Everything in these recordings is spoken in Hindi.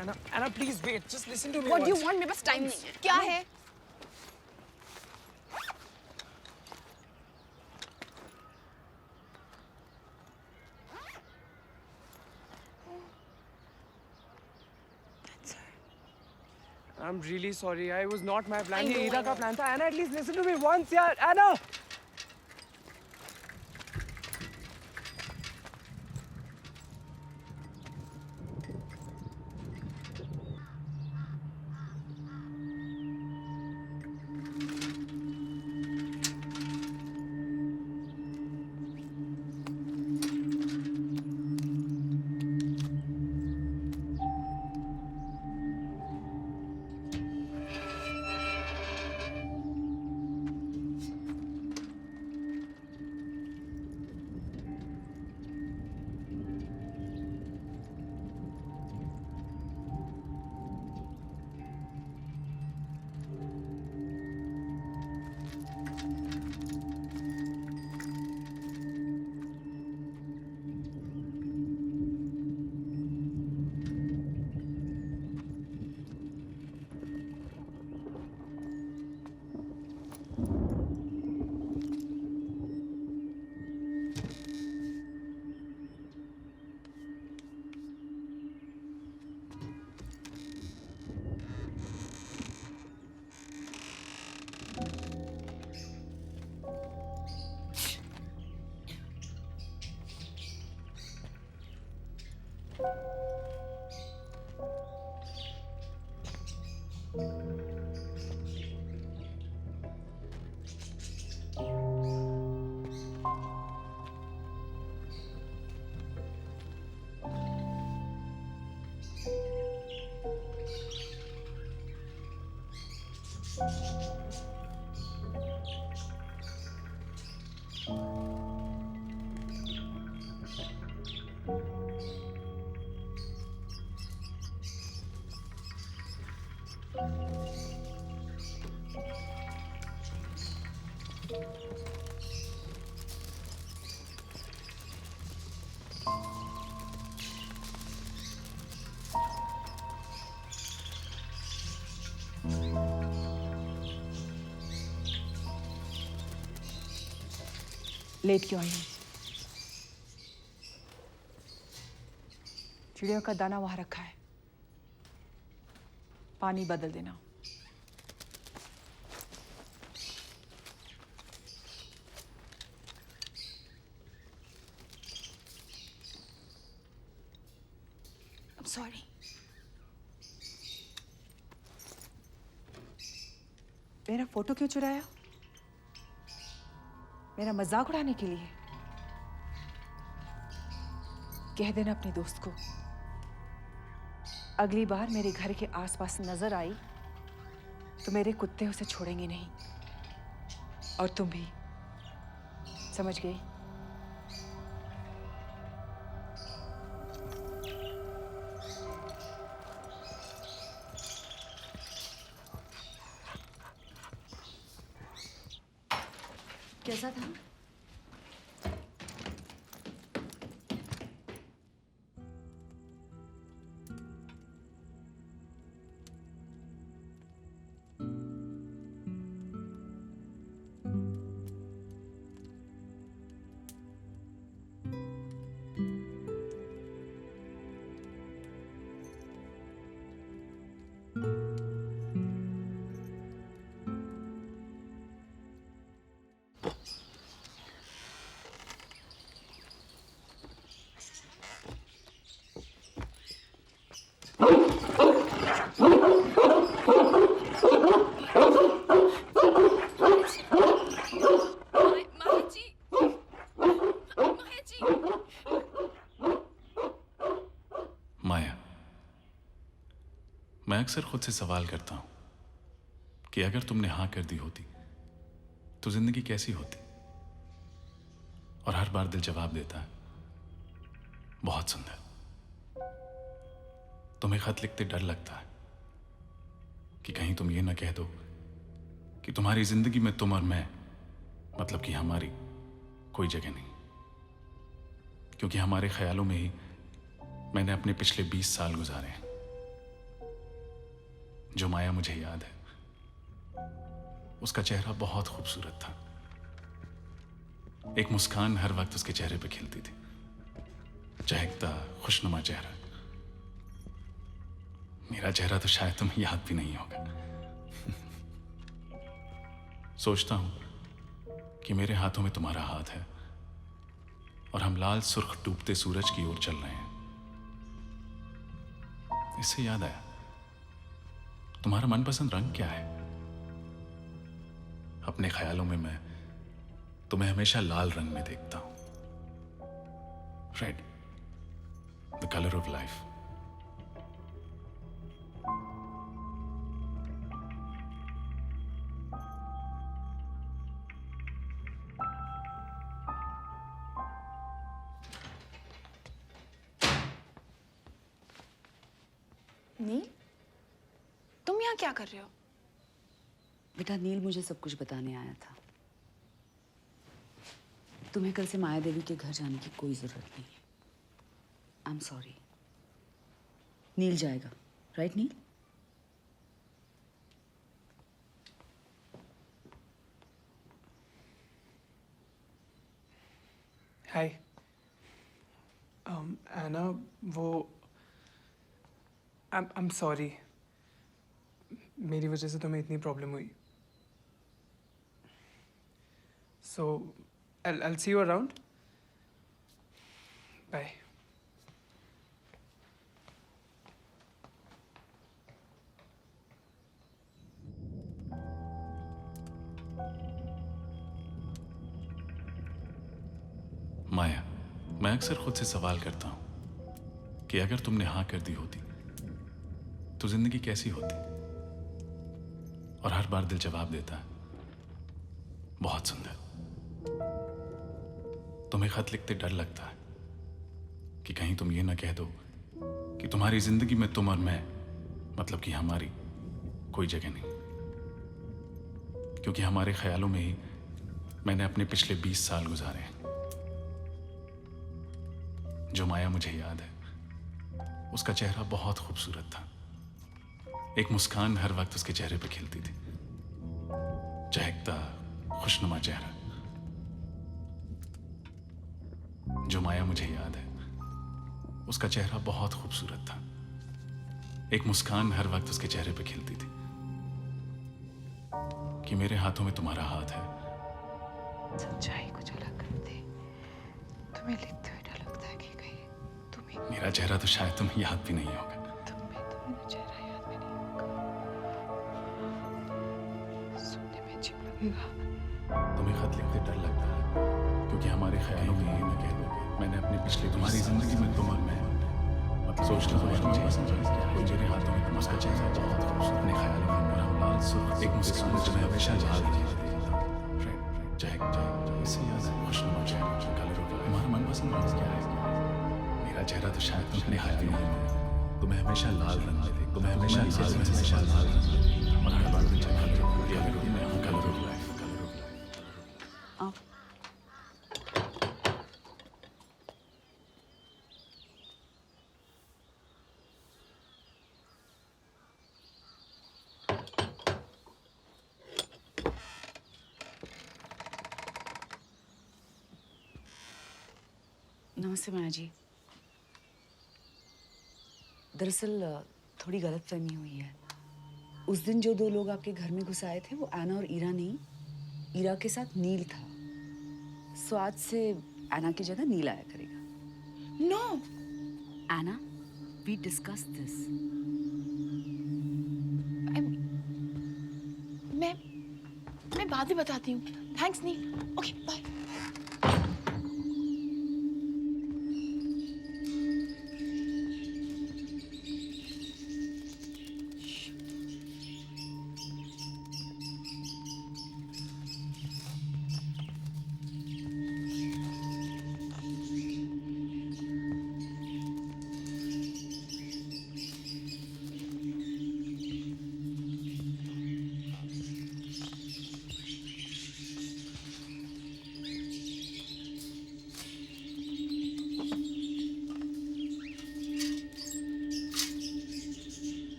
Anna, please wait. Just listen to me. What do you want? मेरे पास टाइम नहीं है. क्या है? I'm really sorry. I was not my plan. ये ईदा का plan था. Anna, at least listen to me once, यार. Anna. लेट क्यों आई है? चिड़ियों का दाना वहां रखा है, पानी बदल देना. I'm sorry. मेरा फोटो क्यों चुराया? मेरा मजाक उड़ाने के लिए? कह देना अपने दोस्त को, अगली बार मेरे घर के आसपास नजर आई तो मेरे कुत्ते उसे छोड़ेंगे नहीं. और तुम भी. समझ गई? कैसा था? मैं अक्सर खुद से सवाल करता हूं कि अगर तुमने हां कर दी होती तो जिंदगी कैसी होती, और हर बार दिल जवाब देता है, बहुत सुंदर. तुम्हें खत लिखते डर लगता है कि कहीं तुम ये ना कह दो कि तुम्हारी जिंदगी में तुम और मैं, मतलब कि हमारी कोई जगह नहीं, क्योंकि हमारे ख्यालों में ही मैंने अपने पिछले 20 साल गुजारे हैं. जो माया मुझे याद है, उसका चेहरा बहुत खूबसूरत था। एक मुस्कान हर वक्त उसके चेहरे पे खिलती थी, चहकता खुशनुमा चेहरा। मेरा चेहरा तो शायद तुम्हें याद भी नहीं होगा। सोचता हूं कि मेरे हाथों में तुम्हारा हाथ है और हम लाल सुर्ख डूबते सूरज की ओर चल रहे हैं। इससे याद आया, तुम्हारा मनपसंद रंग क्या है? अपने ख्यालों में मैं तुम्हें हमेशा लाल रंग में देखता हूं। Red, the colour of life. Neel, तुम यहाँ क्या कर रहे हो? बेटा, नील मुझे सब कुछ बताने आया था। तुम्हें कल से माया देवी के घर जाने की कोई जरूरत नहीं है। I am sorry. नील जाएगा, राइट नील? हाय एना, वो आई एम सॉरी, मेरी वजह से तुम्हें इतनी प्रॉब्लम हुई। सो I'll see you around. Bye. माया, मैं अक्सर खुद से सवाल करता हूं कि अगर तुमने हाँ कर दी होती तो जिंदगी कैसी होती। और हर बार दिल जवाब देता है, बहुत सुंदर। तुम्हें खत लिखते डर लगता है कि कहीं तुम ये ना कह दो कि तुम्हारी जिंदगी में तुम और मैं, मतलब कि हमारी कोई जगह नहीं। क्योंकि हमारे ख्यालों में ही मैंने अपने पिछले 20 साल गुजारे हैं। जो माया मुझे याद है, उसका चेहरा बहुत खूबसूरत था। एक मुस्कान हर वक्त उसके चेहरे पे खिलती थी, चहकता खुशनुमा चेहरा। जो माया मुझे याद है, उसका चेहरा बहुत खूबसूरत था। एक मुस्कान हर वक्त उसके चेहरे पे खिलती थी कि मेरे हाथों में तुम्हारा हाथ है। सच्चाई कुछ अलग करते, तुम्हें लिखते हुए डर लगता है कि कहीं तुम्हें मेरा चेहरा तो शायद तुम्हें याद भी नहीं होगा। तुम्हें चेहरा याद भी नहीं होगा। सुनने में अजीब लगेगा। तुम्हें खत लिखते डर लगता है क्योंकि हमारे ख्यालों में ये न कह दोगे मैंने अपने पिछले तुम्हारी जिंदगी में तुम और मैं, मतलब सोचना मुझे पसंद है कि मेरे हाथों में उसका चेहरा बहुत खूबसूरत। अपने ख्यालों में और हम लाल सुर्ख एक मुस्कान जो मैं हमेशा लाल इससे याद है खुशनुमा चेहरा, कलर ऑफ लाइफ। तुम्हारा मनपसंद रंग क्या है? मेरा चेहरा तो शायद तुम्हें याद ही नहीं होगा। तुम्हें हमेशा लाल रंग में देख, तुम्हें हमेशा लाल रंग और हर बार मुझे कलर ऑफ लाइफ। आओ। नमस्ते माया जी। दरअसल थोड़ी गलतफहमी हुई है। उस दिन जो 2 लोग आपके घर में घुस आए थे वो एना और ईरा नहीं, ईरा के साथ नील था। सो आज से एना की जगह नील आया करेगा। No, Ana, we discuss this. मैं बाद में बताती हूँ। Thanks Neel. Okay bye.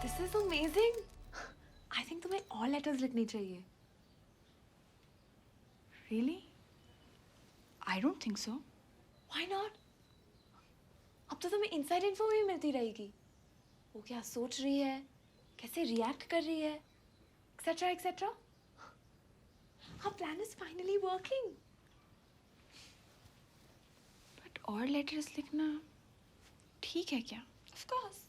This is amazing. I think तुम्हें और लेटर्स लिखनी चाहिए। Really? I don't think so. Why not? अब तो तुम्हें इनसाइड इन्फो भी मिलती रहेगी। वो क्या सोच रही है, कैसे रिएक्ट कर रही है, etcetera etcetera. Our plan is finally working. But और लेटर्स लिखना ठीक है क्या? Of course.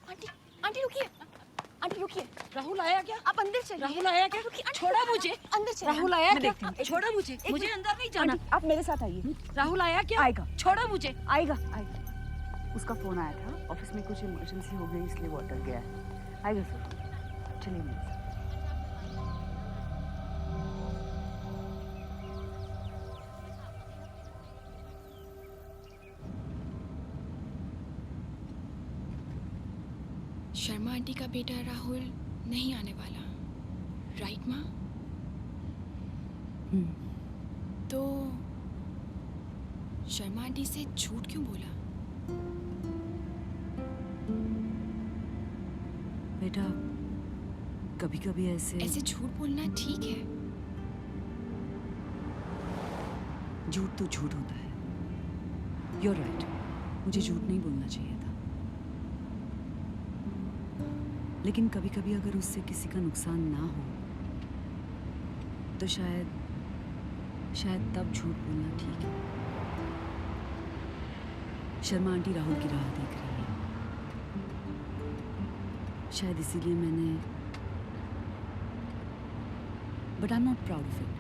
आंटी, आंटी रुकिए, आंटी रुकिए। राहुल आया क्या? आप अंदर चलिए। राहुल आया क्या? रुकिए, आंटी, छोड़ा मुझे। अंदर चलिए। राहुल आया मैं क्या? देखती हूँ। छोड़ा मुझे, मुझे अंदर नहीं जाना। आप मेरे साथ आइए। राहुल आया क्या? आएगा। छोड़ा मुझे। आएगा आएगा। उसका फोन आया था, ऑफिस में कुछ इमरजेंसी हो गई इसलिए वो अटक गया है। आएगा सर, चलिए मेरे साथ। शर्मा आंटी का बेटा राहुल नहीं आने वाला, राइट माँ? तो शर्मा आंटी से झूठ क्यों बोला? बेटा, कभी कभी ऐसे झूठ बोलना ठीक है। झूठ तो झूठ होता है। You're right, मुझे झूठ नहीं बोलना चाहिए था। लेकिन कभी कभी अगर उससे किसी का नुकसान ना हो तो शायद तब झूठ बोलना ठीक है। शर्मा आंटी राहुल की राह देख रही है, शायद इसीलिए मैंने, but I am not proud of it,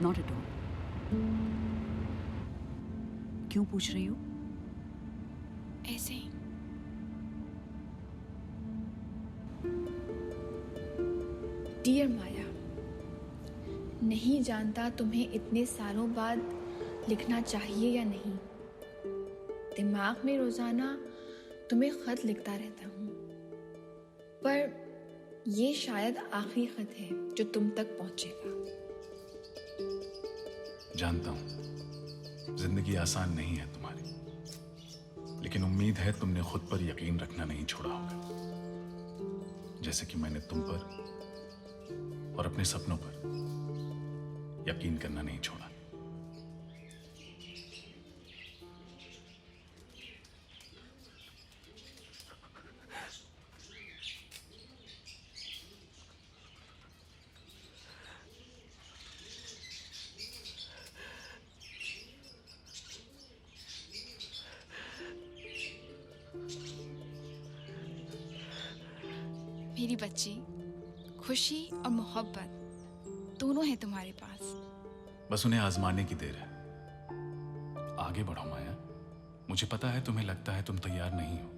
not at all. क्यों पूछ रही हो? ऐसे ही। डियर माया, नहीं जानता तुम्हें इतने सालों बाद लिखना चाहिए या नहीं। दिमाग में रोजाना तुम्हें खत लिखता रहता हूँ, पर ये शायद आखिरी खत है जो तुम तक पहुंचेगा। जानता हूं जिंदगी आसान नहीं है तुम्हारी, लेकिन उम्मीद है तुमने खुद पर यकीन रखना नहीं छोड़ा होगा, जैसे कि मैंने तुम पर और अपने सपनों पर यकीन करना नहीं छोड़ा। मेरी बच्ची, खुशी और मोहब्बत दोनों है तुम्हारे पास। बस उन्हें आजमाने की देर है। आगे बढ़ो माया, मुझे पता है तुम्हें लगता है तुम तैयार नहीं हो।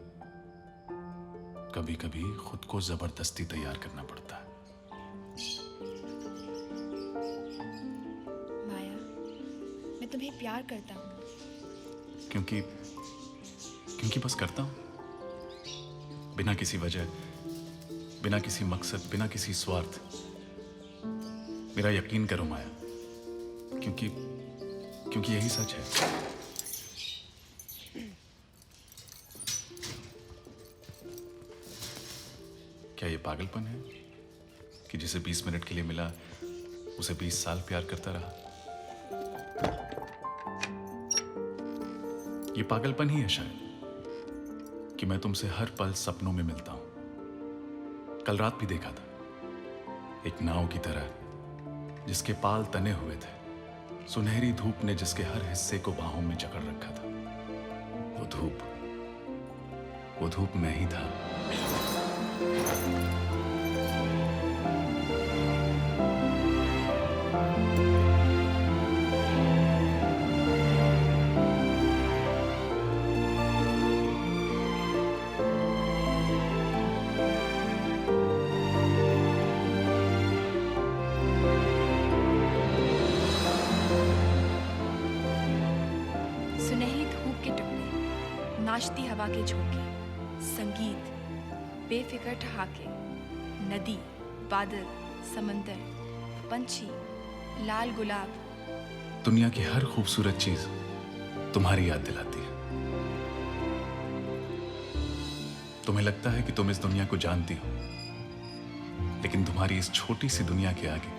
कभी कभी खुद को जबरदस्ती तैयार करना पड़ता है। माया, मैं तुम्हें प्यार करता हूँ। क्योंकि बस करता हूं। बिना किसी वजह, बिना किसी मकसद, बिना किसी स्वार्थ। मेरा यकीन करो माया, क्योंकि यही सच है। क्या ये पागलपन है कि जिसे 20 मिनट के लिए मिला उसे 20 साल प्यार करता रहा? ये पागलपन ही है शायद कि मैं तुमसे हर पल सपनों में मिलता हूं। कल रात भी देखा था, एक नाव की तरह जिसके पाल तने हुए थे, सुनहरी धूप ने जिसके हर हिस्से को बाहों में जकड़ रखा था। वो धूप मैं ही था। सुनहरी धूप के टुकड़े, नाचती हवा के झोंके, संगीत, बेफिक्र ठहाके, नदी, बादल, समंदर, पंछी, लाल गुलाब। दुनिया की हर खूबसूरत चीज तुम्हारी याद दिलाती है। तुम्हें लगता है कि तुम इस दुनिया को जानती हो, लेकिन तुम्हारी इस छोटी सी दुनिया के आगे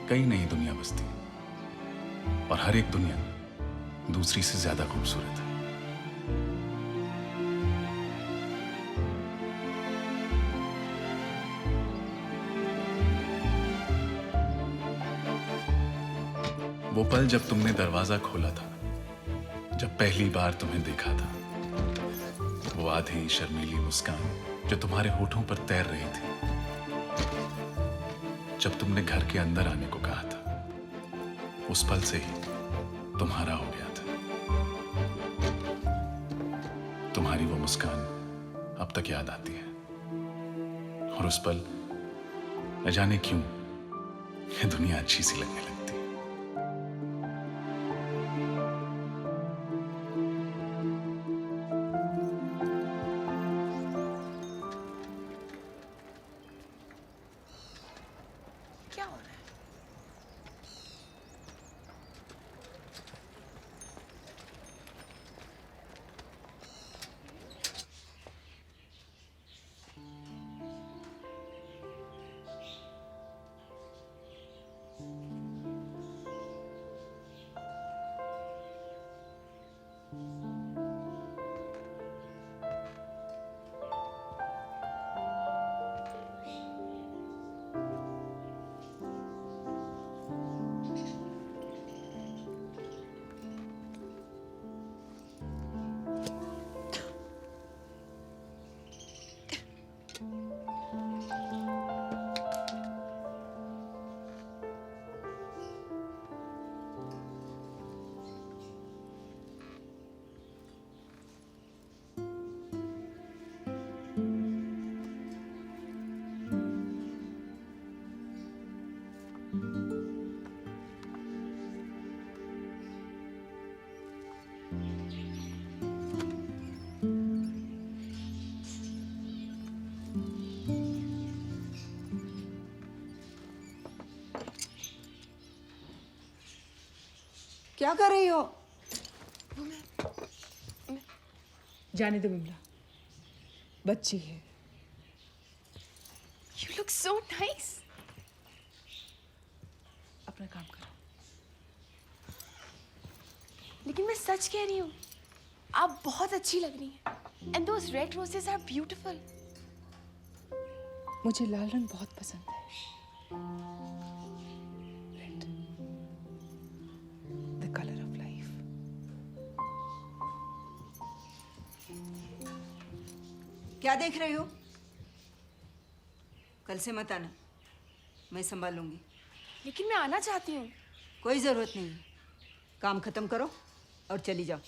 कई नई दुनिया बसती है, और हर एक दुनिया दूसरी से ज्यादा खूबसूरत है। वो पल जब तुमने दरवाजा खोला था, जब पहली बार तुम्हें देखा था, वो आधी शर्मीली मुस्कान जो तुम्हारे होठों पर तैर रही थी, जब तुमने घर के अंदर आने को कहा था, उस पल से ही तुम्हारा हो गया था। तुम्हारी वो मुस्कान अब तक याद आती है, और उस पल न जाने क्यों ये दुनिया अच्छी सी लगने लगती है। क्या हो रहा है? क्या कर रही हो? जाने दो विमला, बच्ची है। You look so nice. अपना काम करो। लेकिन मैं सच कह रही हूँ, आप बहुत अच्छी लग रही हैं। And those red roses are beautiful. मुझे लाल रंग बहुत पसंद है। Red, the colour of life. क्या देख रही हो? कल से मत आना, मैं संभालूंगी। लेकिन मैं आना चाहती हूँ। कोई जरूरत नहीं है, काम खत्म करो और चली जाओ।